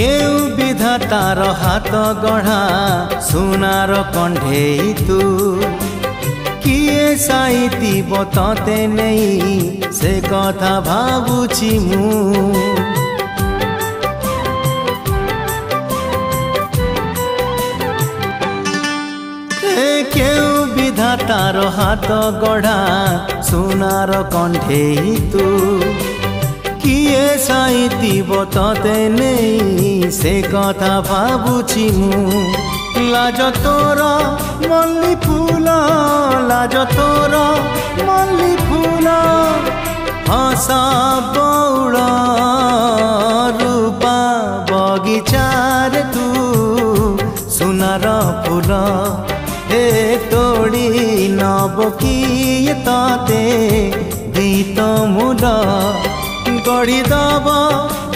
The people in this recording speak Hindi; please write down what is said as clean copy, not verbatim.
केउ विधातार हाथ गढ़ा सुनार कंढेई तू किए साइती बतते नहीं से कथा भाबुची मु केउ विधातार हाथ गढ़ा सुनार कंढेई तू किए साइती बतते नहीं से कथा भाबुची मु लाज तोर मल्ली फूल लाज तोर मल्ली फूल हसा बौड़ रूपा बगीचार तू सुनार फूल हे तोड़ी नब किए तते गीत मूल गढ़ी दब